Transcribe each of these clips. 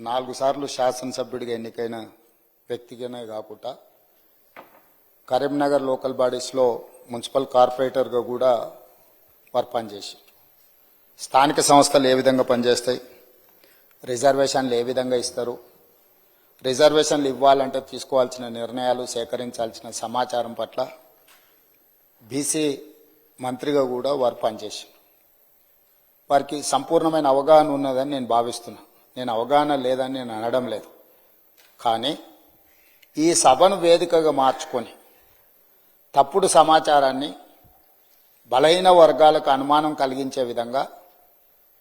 4 సార్లు శాసనసభ్యుడిగా ఎన్నికైన వ్యక్తిగానే కాకుండా కరీంనగర్ లోకల్ బాడీస్లో మున్సిపల్ కార్పొరేటర్గా కూడా వారు పనిచేసి స్థానిక సంస్థలు ఏ విధంగా పనిచేస్తాయి, రిజర్వేషన్లు ఏ విధంగా ఇస్తారు, రిజర్వేషన్లు ఇవ్వాలంటే తీసుకోవాల్సిన నిర్ణయాలు, సేకరించాల్సిన సమాచారం పట్ల బీసీ మంత్రిగా కూడా వారు పనిచేసి వారికి సంపూర్ణమైన అవగాహన ఉన్నదని నేను భావిస్తున్నా. నేను అవగాహన లేదని నేను అనడం లేదు. కానీ ఈ సభను వేదికగా మార్చుకొని తప్పుడు సమాచారాన్ని బలహీన వర్గాలకు అనుమానం కలిగించే విధంగా,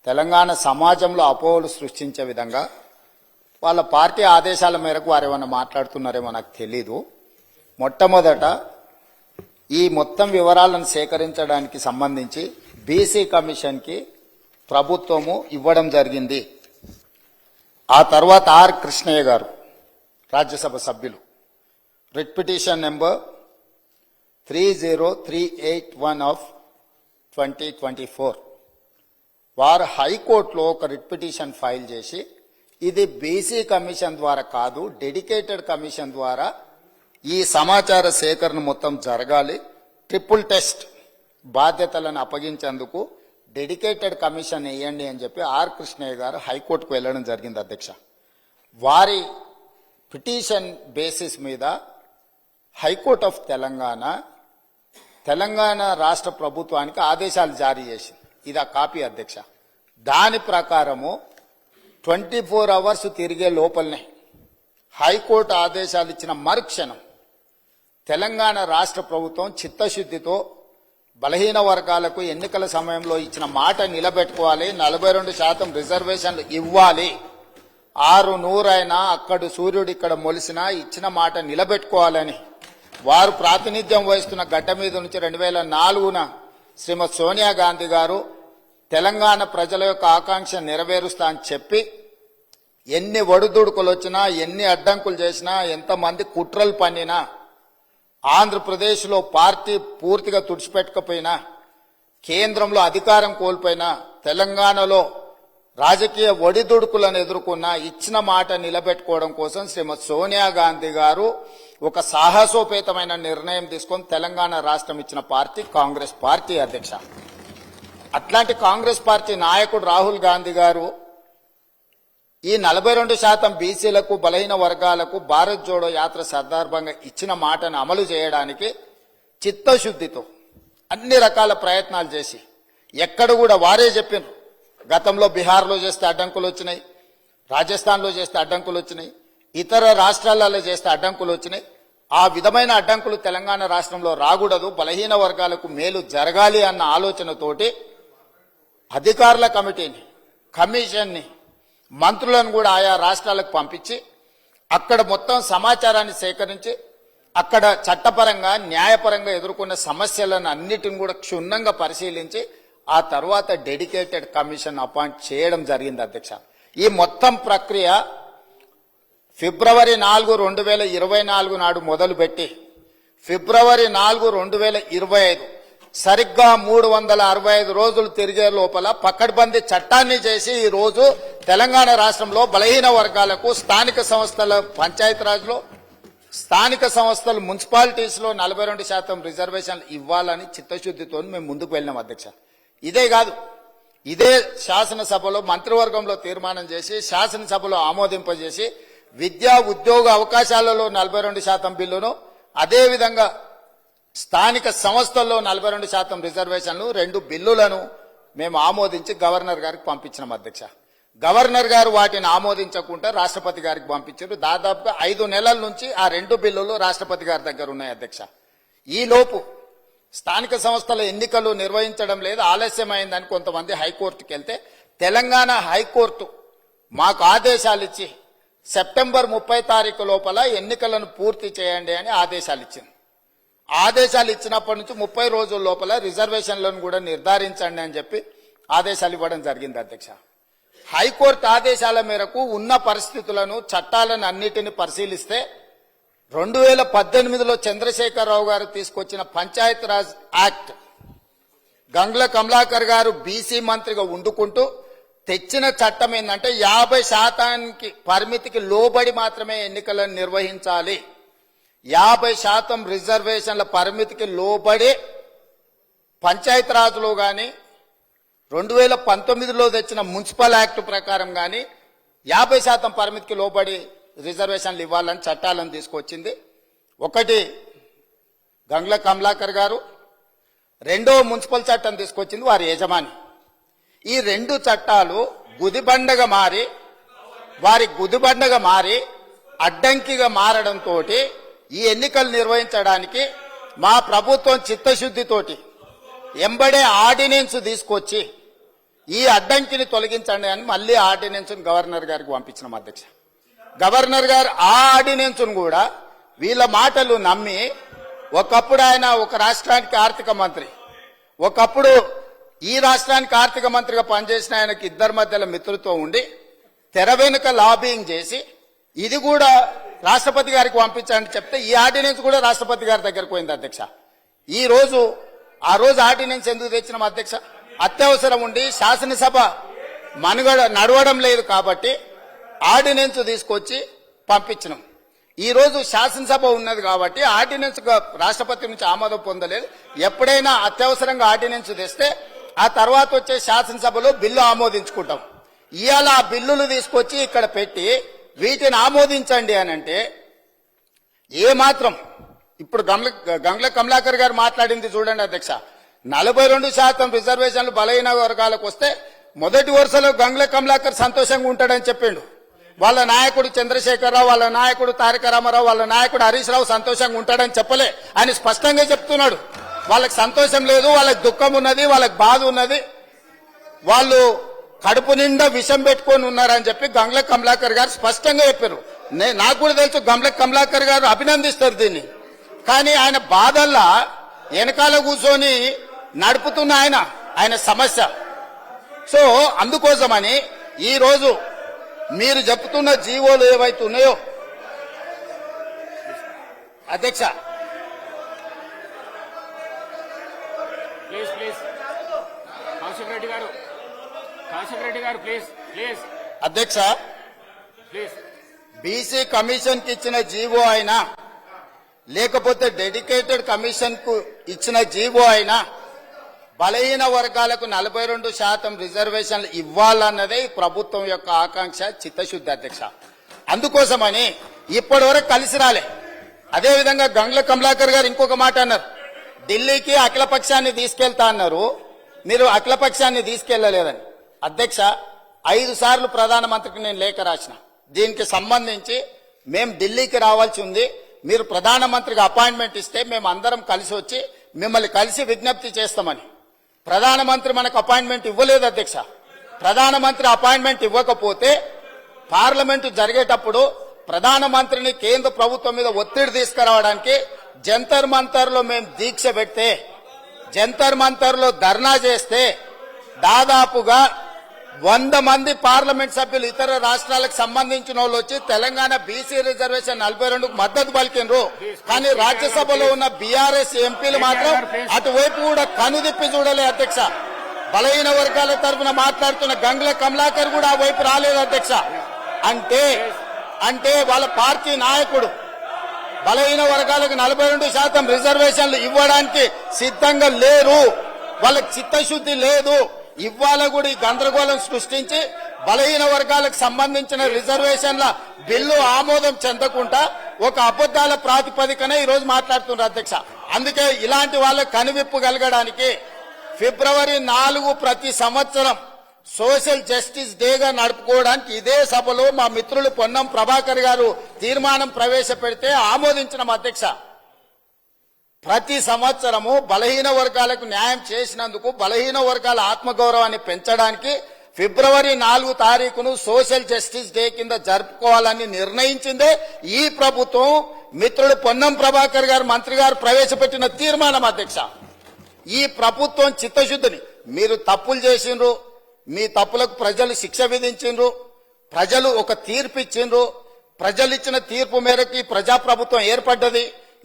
తెలంగాణ సమాజంలో అపోహలు సృష్టించే విధంగా వాళ్ళ పార్టీ ఆదేశాల మేరకు వారు ఏమన్నా మాట్లాడుతున్నారేమో నాకు తెలీదు. మొట్టమొదట ఈ మొత్తం వివరాలను సేకరించడానికి సంబంధించి బీసీ కమిషన్కి ప్రభుత్వము ఇవ్వడం జరిగింది. ఆ తర్వాత ఆర్ కృష్ణయ్య గారు రాజ్యసభ సభ్యులు రిట్ పిటిషన్ నెంబర్ 30381 ఆఫ్ 2024 వారు హైకోర్టులో ఒక రిట్ పిటిషన్ ఫైల్ చేసి ఇది బీసీ కమిషన్ ద్వారా కాదు, డెడికేటెడ్ కమిషన్ ద్వారా ఈ సమాచార సేకరణ మొత్తం జరగాలి, ట్రిపుల్ టెస్ట్ బాధ్యతలను అప్పగించేందుకు డెడికేటెడ్ కమిషన్ వేయండి అని చెప్పి ఆర్ కృష్ణయ్య గారు హైకోర్టుకు వెళ్ళడం జరిగింది అధ్యక్ష. వారి పిటిషన్ బేసిస్ మీద హైకోర్టు ఆఫ్ తెలంగాణ రాష్ట్ర ప్రభుత్వానికి ఆదేశాలు జారీ చేసింది. ఇది ఆ కాపీ అధ్యక్ష. దాని ప్రకారము 24 అవర్స్ తిరిగే లోపలనే హైకోర్టు ఆదేశాలు ఇచ్చిన మరుక్షణం తెలంగాణ రాష్ట్ర ప్రభుత్వం చిత్తశుద్ధితో బలహీన వర్గాలకు ఎన్నికల సమయంలో ఇచ్చిన మాట నిలబెట్టుకోవాలి, 42% రిజర్వేషన్లు ఇవ్వాలి, 600 అయినా అక్కడ సూర్యుడు ఇక్కడ మొలిసినా ఇచ్చిన మాట నిలబెట్టుకోవాలని వారు ప్రాతినిధ్యం వహిస్తున్న గడ్డ మీద నుంచి 2004న శ్రీమతి సోనియా గాంధీ గారు తెలంగాణ ప్రజల యొక్క ఆకాంక్ష నెరవేరుస్తా అని చెప్పి ఎన్ని ఒడిదుడుకులు వచ్చినా, ఎన్ని అడ్డంకులు చేసినా, ఎంతమంది కుట్రలు పన్నినా, ఆంధ్రప్రదేశ్లో పార్టీ పూర్తిగా తుడిచిపెట్టకపోయినా, కేంద్రంలో అధికారం కోల్పోయినా, తెలంగాణలో రాజకీయ ఒడిదుడుకులను ఎదుర్కొన్న ఇచ్చిన మాట నిలబెట్టుకోవడం కోసం శ్రీమతి సోనియా గాంధీ గారు ఒక సాహసోపేతమైన నిర్ణయం తీసుకొని తెలంగాణ రాష్ట్రం ఇచ్చిన పార్టీ కాంగ్రెస్ పార్టీ అధ్యక్ష. అట్లాంటి కాంగ్రెస్ పార్టీ నాయకుడు రాహుల్ గాంధీ గారు ఈ 42% బీసీలకు, బలహీన వర్గాలకు భారత్ జోడో యాత్ర సందర్భంగా ఇచ్చిన మాటను అమలు చేయడానికి చిత్తశుద్ధితో అన్ని రకాల ప్రయత్నాలు చేసి ఎక్కడ కూడా వారే చెప్పినారు. గతంలో బీహార్లో చేస్తే అడ్డంకులు వచ్చినాయి, రాజస్థాన్లో చేస్తే అడ్డంకులు వచ్చినాయి, ఇతర రాష్ట్రాలలో చేస్తే అడ్డంకులు వచ్చినాయి. ఆ విధమైన అడ్డంకులు తెలంగాణ రాష్ట్రంలో రాకూడదు, బలహీన వర్గాలకు మేలు జరగాలి అన్న ఆలోచనతోటి అధికారుల కమిటీని, కమిషన్ని, మంత్రులను కూడా ఆయా రాష్ట్రాలకు పంపించి అక్కడ మొత్తం సమాచారాన్ని సేకరించి అక్కడ చట్టపరంగా, న్యాయపరంగా ఎదుర్కొన్న సమస్యలను అన్నిటిని కూడా క్షుణ్ణంగా పరిశీలించి ఆ తర్వాత డెడికేటెడ్ కమిషన్ అపాయింట్ చేయడం జరిగింది అధ్యక్ష. ఈ మొత్తం ప్రక్రియ ఫిబ్రవరి 4, 2024 నాడు మొదలుపెట్టి ఫిబ్రవరి 4, 2025 సరిగ్గా 365 రోజులు తిరిగే లోపల పకడ్బందీ చట్టాన్ని చేసి ఈ రోజు తెలంగాణ రాష్ట్రంలో బలహీన వర్గాలకు స్థానిక సంస్థల పంచాయతీరాజ్లో, స్థానిక సంస్థలు మున్సిపాలిటీస్లో 42% రిజర్వేషన్లు ఇవ్వాలని చిత్తశుద్ధితో మేము ముందుకు వెళ్ళినాం అధ్యక్ష. ఇదే కాదు, ఇదే శాసనసభలో మంత్రివర్గంలో తీర్మానం చేసి శాసనసభలో ఆమోదింపజేసి విద్యా ఉద్యోగ అవకాశాలలో 42% బిల్లును, అదేవిధంగా స్థానిక సంస్థల్లో 42% రిజర్వేషన్లు 2 బిల్లులను మేము ఆమోదించి గవర్నర్ గారికి పంపించినాం అధ్యక్ష. గవర్నర్ గారు వాటిని ఆమోదించకుండా రాష్ట్రపతి గారికి పంపించారు. దాదాపుగా 5 నెలల నుంచి ఆ 2 బిల్లులు రాష్ట్రపతి గారి దగ్గర ఉన్నాయి అధ్యక్ష. ఈ లోపు స్థానిక సంస్థల ఎన్నికలు నిర్వహించడం లేదు, ఆలస్యమైందని కొంతమంది హైకోర్టుకి వెళ్తే తెలంగాణ హైకోర్టు మాకు ఆదేశాలు ఇచ్చి సెప్టెంబర్ 30 తారీఖు లోపల ఎన్నికలను పూర్తి చేయండి అని ఆదేశాలు ఇచ్చింది. ఆదేశాలు ఇచ్చినప్పటి నుంచి 30 రోజుల లోపల రిజర్వేషన్లను కూడా నిర్ధారించండి అని చెప్పి ఆదేశాలు ఇవ్వడం జరిగింది అధ్యక్ష. హైకోర్టు ఆదేశాల మేరకు ఉన్న పరిస్థితులను, చట్టాలను అన్నిటిని పరిశీలిస్తే 2018లో చంద్రశేఖరరావు గారు తీసుకొచ్చిన పంచాయతీరాజ్ యాక్ట్, గంగుల కమలాకర్ గారు బీసీ మంత్రిగా ఉండుకుంటూ తెచ్చిన చట్టం ఏంటంటే 50% పరిమితికి లోబడి మాత్రమే ఎన్నికలను నిర్వహించాలి. 50% రిజర్వేషన్ల పరిమితికి లోబడి పంచాయతీరాజ్లో కానీ 2019లో తెచ్చిన మున్సిపల్ యాక్ట్ ప్రకారం కానీ 50% పరిమితికి లోబడి రిజర్వేషన్లు ఇవ్వాలని చట్టాలను తీసుకొచ్చింది. ఒకటి గంగ్ల కమలాకర్ గారు, రెండో మున్సిపల్ చట్టం తీసుకొచ్చింది వారి యజమాని. ఈ రెండు చట్టాలు వారి గుదిబండగా మారి అడ్డంకిగా మారడంతో ఈ ఎన్నికలు నిర్వహించడానికి మా ప్రభుత్వం చిత్తశుద్ధితోటి ఎంబడే ఆర్డినెన్స్ తీసుకొచ్చి ఈ అడ్డంకిని తొలగించండి అని మళ్ళీ ఆర్డినెన్స్ గవర్నర్ గారికి పంపించినాం అధ్యక్ష. గవర్నర్ గారు ఆ ఆర్డినెన్స్ కూడా వీళ్ళ మాటలు నమ్మి, ఒకప్పుడు ఆయన ఒక రాష్ట్రానికి ఆర్థిక మంత్రి, ఒకప్పుడు ఈ రాష్ట్రానికి ఆర్థిక మంత్రిగా పనిచేసిన ఆయనకి ఇద్దరి మధ్యలో మిత్రులతో ఉండి తెర వెనుక లాబింగ్ చేసి ఇది కూడా రాష్ట్రపతి గారికి పంపించండి చెప్తే ఈ ఆర్డినెన్స్ కూడా రాష్ట్రపతి గారి దగ్గరకు పోయింది అధ్యక్ష. ఆ రోజు ఆర్డినెన్స్ ఎందుకు తెచ్చినాం అధ్యక్ష? అత్యవసరం ఉండి శాసనసభ నడవడం లేదు కాబట్టి ఆర్డినెన్స్ తీసుకొచ్చి పంపించినాం. ఈ రోజు శాసనసభ ఉన్నది కాబట్టి ఆర్డినెన్స్ రాష్ట్రపతి నుంచి ఆమోదం పొందలేదు. ఎప్పుడైనా అత్యవసరంగా ఆర్డినెన్స్ తెస్తే ఆ తర్వాత వచ్చే శాసనసభలో బిల్లు ఆమోదించుకుంటాం. ఇవాళ ఆ బిల్లులు తీసుకొచ్చి ఇక్కడ పెట్టి వీటిని ఆమోదించండి అని అంటే ఏమాత్రం ఇప్పుడు గంగ్ల కమలాకర్ గారు మాట్లాడింది చూడండి అధ్యక్ష. 42% రిజర్వేషన్లు బలహీన వర్గాలకు వస్తే మొదటి వరుసలో గంగ్ల కమలాకర్ సంతోషంగా ఉంటాడని చెప్పిండు. వాళ్ళ నాయకుడు చంద్రశేఖరరావు, వాళ్ళ నాయకుడు తారక రామారావు, వాళ్ళ నాయకుడు హరీష్ రావు సంతోషంగా ఉంటాడని చెప్పలే. ఆయన స్పష్టంగా చెప్తున్నాడు వాళ్ళకి సంతోషం లేదు, వాళ్ళకి దుఃఖం ఉన్నది, వాళ్ళకి బాధ ఉన్నది, వాళ్ళు కడుపు నిండా విషం పెట్టుకొని ఉన్నారని చెప్పి గంగ్ల కమలాకర్ గారు స్పష్టంగా చెప్పారు. నాకు కూడా తెలుసు గంగ్ల కమలాకర్ గారు అభినందిస్తారు దీన్ని. కానీ ఆయన బాధల్లా వెనకాల కూర్చొని నడుపుతున్న ఆయన సమస్య. సో అందుకోసమని ఈ రోజు మీరు చెప్తున్న జీవోలు ఏవైతే ఉన్నాయో అధ్యక్ష, అధ్యక్ష బీసీ కమిషన్ కి ఇచ్చిన జీవో అయినా లేకపోతే డెడికేటెడ్ కమిషన్ కు ఇచ్చిన జీవో అయినా బలహీన వర్గాలకు 42% రిజర్వేషన్లు ఇవ్వాలన్నదే ఈ ప్రభుత్వం యొక్క ఆకాంక్ష, చిత్తశుద్ధి అధ్యక్ష. అందుకోసమని ఇప్పటి వరకు కలిసి రాలే. అదేవిధంగా గంగ్ల కమలాకర్ గారు ఇంకొక మాట అన్నారు, ఢిల్లీకి అఖిలపక్షాన్ని తీసుకెళ్తా అన్నారు, మీరు అఖిలపక్షాన్ని తీసుకెళ్లలేదని. అధ్యక్ష 5 సార్లు ప్రధానమంత్రికి నేను లేఖ రాసిన, దీనికి సంబంధించి మేము ఢిల్లీకి రావాల్సి ఉంది, మీరు ప్రధానమంత్రికి అపాయింట్మెంట్ ఇస్తే మేము అందరం కలిసి వచ్చి మిమ్మల్ని కలిసి విజ్ఞప్తి చేస్తామని. ప్రధానమంత్రి మనకు అపాయింట్మెంట్ ఇవ్వలేదు అధ్యక్ష. ప్రధానమంత్రి అపాయింట్మెంట్ ఇవ్వకపోతే పార్లమెంటు జరిగేటప్పుడు ప్రధానమంత్రిని కేంద్ర ప్రభుత్వం మీద ఒత్తిడి తీసుకురావడానికి జంతర్ మంతర్ లో మేము దీక్ష పెడితే, జంతర్ మంతర్ లో ధర్నా చేస్తే దాదాపుగా 100 మంది పార్లమెంట్ సభ్యులు ఇతర రాష్ట్రాలకు సంబంధించిన వాళ్ళు వచ్చి తెలంగాణ బీసీ రిజర్వేషన్ 42కు మద్దతు పలికినరు. కానీ రాజ్యసభలో ఉన్న బీఆర్ఎస్ ఎంపీలు మాత్రం అటువైపు కూడా కనుదిప్పి చూడలే అధ్యక్ష. బలహీన వర్గాల తరఫున మాట్లాడుతున్న గంగ్ల కమలాకర్ కూడా ఆ వైపు రాలేదు అధ్యక్ష. అంటే వాళ్ళ పార్టీ నాయకుడు బలహీన వర్గాలకు 42% రిజర్వేషన్లు ఇవ్వడానికి సిద్ధంగా లేరు, వాళ్ళకి చిత్తశుద్ధి లేదు. ఇవాళ కూడా ఈ గందరగోళం సృష్టించి బలహీన వర్గాలకు సంబంధించిన రిజర్వేషన్ల బిల్లు ఆమోదం చెందకుండా ఒక అబద్దాల ప్రాతిపదికన ఈ రోజు మాట్లాడుతున్నారు అధ్యక్ష. అందుకే ఇలాంటి వాళ్ళకు కనువిప్పు కలగడానికి ఫిబ్రవరి 4 ప్రతి సంవత్సరం సోషల్ జస్టిస్ డేగా నడుపుకోవడానికి ఇదే సభలో మా మిత్రులు పొన్నం ప్రభాకర్ గారు తీర్మానం ప్రవేశపెడితే ఆమోదించిన అధ్యక్ష. ప్రతి సంవత్సరము బలహీన వర్గాలకు న్యాయం చేసినందుకు బలహీన వర్గాల ఆత్మగౌరవాన్ని పెంచడానికి ఫిబ్రవరి 4 తారీఖును సోషల్ జస్టిస్ డే కింద జరుపుకోవాలని నిర్ణయించిందే ఈ ప్రభుత్వం. మిత్రుడు పొన్నం ప్రభాకర్ గారు మంత్రి గారు ప్రవేశపెట్టిన తీర్మానం అధ్యక్ష. ఈ ప్రభుత్వం చిత్తశుద్ధిని, మీరు తప్పులు చేసిండ్రు, మీ తప్పులకు ప్రజలు శిక్ష విధించిండ్రు, ప్రజలు ఒక తీర్పు ఇచ్చిండ్రు, ప్రజలు ఇచ్చిన తీర్పు మేరకు ప్రజాప్రభుత్వం ఏర్పడ్డది.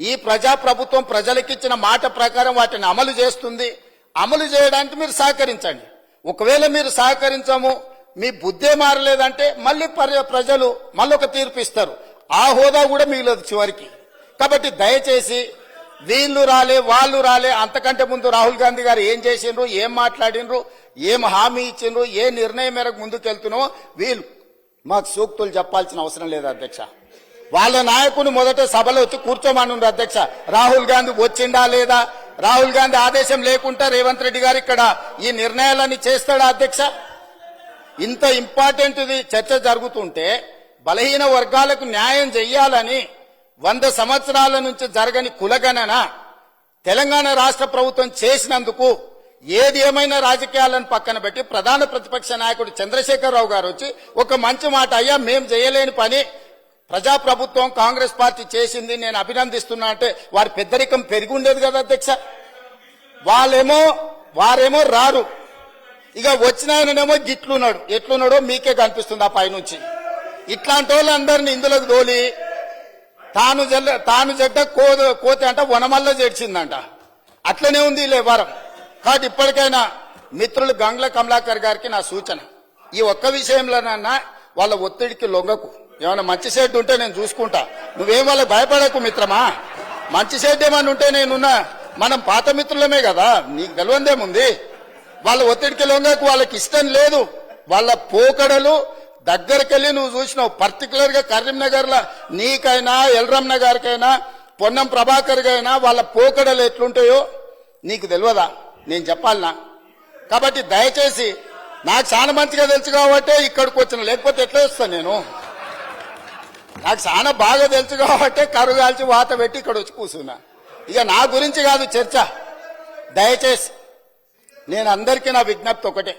ఈ ప్రజాప్రభుత్వం ప్రజలకిచ్చిన మాట ప్రకారం వాటిని అమలు చేస్తుంది. అమలు చేయడానికి మీరు సహకరించండి. ఒకవేళ మీరు సహకరించము, మీ బుద్ధే మారలేదంటే మళ్ళీ ప్రజలు మళ్ళొక తీర్పు ఇస్తారు. ఆ హోదా కూడా మిగలదు చివరికి. కాబట్టి దయచేసి వీళ్ళు రాలే వాళ్ళు రాలే, అంతకంటే ముందు రాహుల్ గాంధీ గారు ఏం చేసిండ్రు, ఏం మాట్లాడినరు, ఏం హామీ ఇచ్చిండ్రు, ఏ నిర్ణయం మేరకు ముందుకెళ్తున్నామో వీళ్ళు మాకు సూక్తులు చెప్పాల్సిన అవసరం లేదు అధ్యక్ష. వాళ్ళ నాయకుని మొదట సభలో వచ్చి కూర్చోమన్నారు అధ్యక్ష. రాహుల్ గాంధీ వచ్చిండా లేదా, రాహుల్ గాంధీ ఆదేశం లేకుండా రేవంత్ రెడ్డి గారు ఇక్కడ ఈ నిర్ణయాలన్నీ చేస్తాడా అధ్యక్ష? ఇంత ఇంపార్టెంట్ చర్చ జరుగుతుంటే బలహీన వర్గాలకు న్యాయం చెయ్యాలని 100 సంవత్సరాల నుంచి జరగని కులగణన తెలంగాణ రాష్ట్ర ప్రభుత్వం చేసినందుకు ఏది ఏమైనా రాజకీయాలను పక్కన పెట్టి ప్రధాన ప్రతిపక్ష నాయకుడు చంద్రశేఖరరావు గారు వచ్చి ఒక మంచి మాట, అయ్యా మేం చేయలేని పని ప్రజాప్రభుత్వం కాంగ్రెస్ పార్టీ చేసింది, నేను అభినందిస్తున్నా అంటే వారి పెద్దరికం పెరిగి ఉండేది కదా అధ్యక్ష. వారేమో రారు, ఇక వచ్చిన ఆయననేమో గిట్లున్నాడు, ఎట్లున్నాడో మీకే కనిపిస్తుంది ఆ పైనుంచి. ఇట్లాంటి వాళ్ళందరినీ ఇందులోకి దోలి తాను జడ్డ కోతే అంట వనమల్ల చేర్చిందంట. అట్లనే ఉంది ఈ వ్యవహారం. కాబట్టి ఇప్పటికైనా మిత్రులు గంగ్ల కమలాకర్ గారికి నా సూచన, ఈ ఒక్క విషయంలోనన్నా వాళ్ళ ఒత్తిడికి లొంగకు. ఏమైనా మంచి షెడ్ ఉంటే నేను చూసుకుంటా, నువ్వేం వాళ్ళకి భయపడకు మిత్రమా. మంచి షెడ్ ఏమన్నా ఉంటే నేనున్నా, మనం పాత మిత్రులమే కదా, నీకు తెలియందేముంది. వాళ్ళ ఒత్తిడికి లొంగకు, వాళ్ళకి ఇష్టం లేదు. వాళ్ళ పోకడలు దగ్గరకెళ్ళి నువ్వు చూసినావు. పర్టికులర్ గా కరీంనగర్ లో నీకైనా ఎల్రమ్ నగర్కైనా పొన్నం ప్రభాకర్ గైనా వాళ్ళ పోకడలు ఎట్లుంటాయో నీకు తెలియదా, నేను చెప్పాలనా? కాబట్టి దయచేసి, నాకు చాలా మంచిగా తెలుసు కాబట్టి ఇక్కడికి వచ్చిన, లేకపోతే ఎట్లా వస్తాను నేను? నాకు చాలా బాగా తెలుసు కాబట్టి కరుగాల్చి వాత పెట్టి ఇక్కడ వచ్చి కూర్చున్నా. ఇక నా గురించి కాదు చర్చ. దయచేసి నేను అందరికీ నా విజ్ఞప్తి ఒకటే,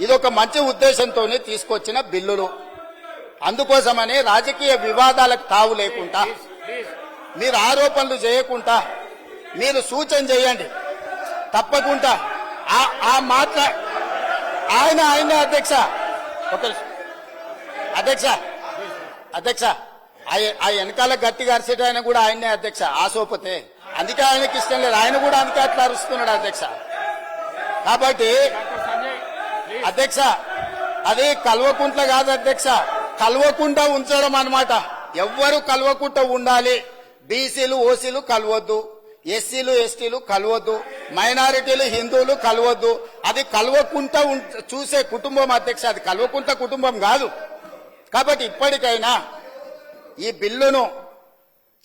ఇదొక మంచి ఉద్దేశంతోనే తీసుకొచ్చిన బిల్లులు. అందుకోసమని రాజకీయ వివాదాలకు తావు లేకుండా, మీరు ఆరోపణలు చేయకుండా మీరు సూచన చేయండి. తప్పకుండా ఆయన అధ్యక్ష అధ్యక్ష ఆ వెనకాల గట్టిగా అరిసేట ఆయన కూడా ఆయనే అధ్యక్ష, ఆసోపతే. అందుకే ఆయనకి ఇష్టం లేదు, ఆయన కూడా అందుకే అట్లా అరుస్తున్నాడు అధ్యక్ష. కాబట్టి అధ్యక్ష, అది కల్వకుంట్ల కాదు అధ్యక్ష, కల్వకుండా ఉంచడం అన్నమాట. ఎవ్వరు కల్వకుంట ఉండాలి. బీసీలు ఓసీలు కలవద్దు, ఎస్సీలు ఎస్టీలు కలవద్దు, మైనారిటీలు హిందువులు కలవద్దు. అది కల్వకుంట చూసే కుటుంబం అధ్యక్ష, అది కల్వకుంట కుటుంబం కాదు. కాబట్టి ఇప్పటికైనా ఈ బిల్లును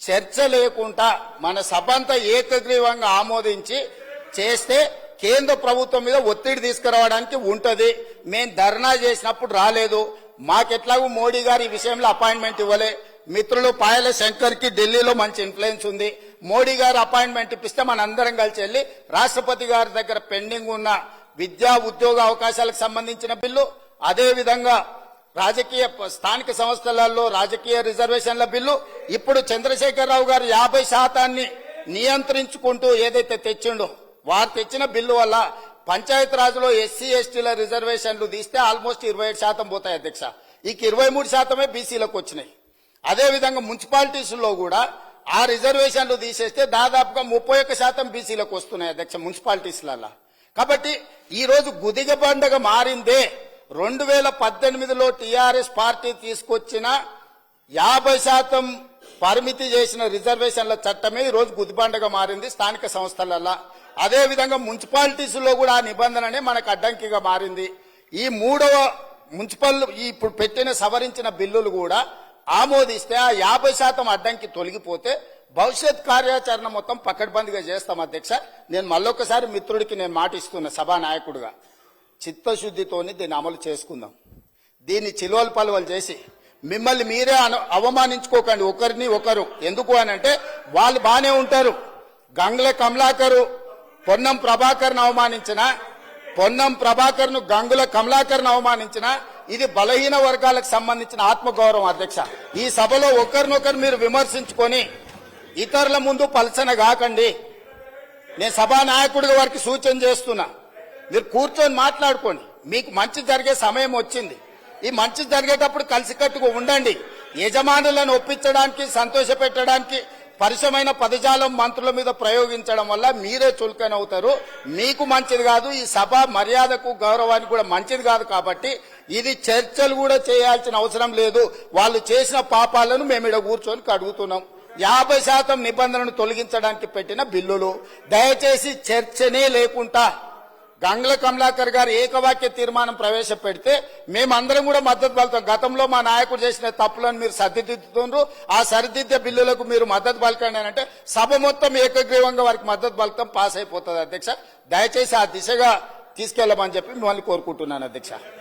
చర్చ లేకుండా మన సభంతా ఏకగ్రీవంగా ఆమోదించి చేస్తే కేంద్ర ప్రభుత్వం మీద ఒత్తిడి తీసుకురావడానికి ఉంటది. మేం ధర్నా చేసినప్పుడు రాలేదు, మాకెట్లాగూ మోడీ గారు ఈ విషయంలో అపాయింట్మెంట్ ఇవ్వలే. మిత్రులు పాయల శంకర్ కి ఢిల్లీలో మంచి ఇన్ఫ్లుయెన్స్ ఉంది. మోడీ గారు అపాయింట్మెంట్ ఇప్పిస్తే మనందరం కలిసి వెళ్లి రాష్ట్రపతి గారి దగ్గర పెండింగ్ ఉన్న విద్యా ఉద్యోగ అవకాశాలకు సంబంధించిన బిల్లు, అదే విధంగా రాజకీయ స్థానిక సంస్థలలో రాజకీయ రిజర్వేషన్ల బిల్లు, ఇప్పుడు చంద్రశేఖరరావు గారు 50% నియంత్రించుకుంటూ ఏదైతే తెచ్చిండో, వారు తెచ్చిన బిల్లు వల్ల పంచాయతీ రాజులో ఎస్సీ ఎస్టీల రిజర్వేషన్లు తీస్తే ఆల్మోస్ట్ 27% పోతాయి అధ్యక్ష. ఇక 23% బీసీలకు వచ్చినాయి. అదేవిధంగా మున్సిపాలిటీస్లో కూడా ఆ రిజర్వేషన్లు తీసేస్తే దాదాపుగా 31% బీసీలకు వస్తున్నాయి అధ్యక్ష మున్సిపాలిటీస్లలో. కాబట్టి ఈ రోజు గుదిగ పండుగ మారిందే 2018లో టీఆర్ఎస్ పార్టీ తీసుకొచ్చిన 50% పరిమితి చేసిన రిజర్వేషన్ల చట్టమే ఈ రోజు గుదిబండగా మారింది స్థానిక సంస్థలలో. అదేవిధంగా మున్సిపాలిటీస్ లో కూడా ఆ నిబంధననే మనకు అడ్డంకిగా మారింది. ఈ మూడవ మున్సిపల్ ఇప్పుడు పెట్టిన సవరించిన బిల్లులు కూడా ఆమోదిస్తే ఆ 50% అడ్డంకి తొలగిపోతే భవిష్యత్ కార్యాచరణ మొత్తం పకడ్బందీగా చేస్తాం అధ్యక్ష. నేను మళ్ళొకసారి మిత్రుడికి నేను మాట ఇస్తున్నా సభా నాయకుడిగా, చిత్తశుద్ధితోని దీన్ని అమలు చేసుకుందాం. దీన్ని చిలువలు పలువలు చేసి మిమ్మల్ని మీరే అవమానించుకోకండి ఒకరిని ఒకరు. ఎందుకు అని అంటే వాళ్ళు బానే ఉంటారు. గంగ్ల కమలాకరు పొన్నం ప్రభాకర్ను అవమానించిన, పొన్నం ప్రభాకర్ను గంగుల కమలాకర్ను అవమానించిన, ఇది బలహీన వర్గాలకు సంబంధించిన ఆత్మగౌరవం అధ్యక్ష. ఈ సభలో ఒకరినొకరు మీరు విమర్శించుకొని ఇతరుల ముందు పలచన కాకండి. నేను సభా నాయకుడిగా వారికి సూచన చేస్తున్నా, మీరు కూర్చొని మాట్లాడుకోండి. మీకు మంచి జరిగే సమయం వచ్చింది. ఈ మంచి జరిగేటప్పుడు కలిసికట్టుగా ఉండండి. యజమానులను ఒప్పించడానికి, సంతోష పెట్టడానికి పరిశమైన పదజాలం మంత్రుల మీద ప్రయోగించడం వల్ల మీరే చులకన అవుతారు. మీకు మంచిది కాదు, ఈ సభ మర్యాదకు గౌరవానికి కూడా మంచిది కాదు. కాబట్టి ఇది చర్చలు కూడా చేయాల్సిన అవసరం లేదు. వాళ్ళు చేసిన పాపాలను మేము ఇక్కడ కూర్చొని కడుగుతున్నాం. 50% నిబంధనను తొలగించడానికి పెట్టిన బిల్లులు. దయచేసి చర్చనే లేకుండా గంగ్ల కమలాకర్ గారు ఏకవాక్య తీర్మానం ప్రవేశపెడితే మేమందరం కూడా మద్దతు పలుకుతాం. గతంలో మా నాయకుడు చేసిన తప్పులను మీరు సరిదిద్దుతుండ్రు, ఆ సరిదిద్దే బిల్లులకు మీరు మద్దతు పలకండి అని అంటే సభ మొత్తం ఏకగ్రీవంగా వారికి మద్దతు పలుకుతాం, పాస్ అయిపోతుంది. అధ్యక్ష, దయచేసి ఆ దిశగా తీసుకెళ్లమని చెప్పి మిమ్మల్ని కోరుకుంటున్నాను. అధ్యక్ష.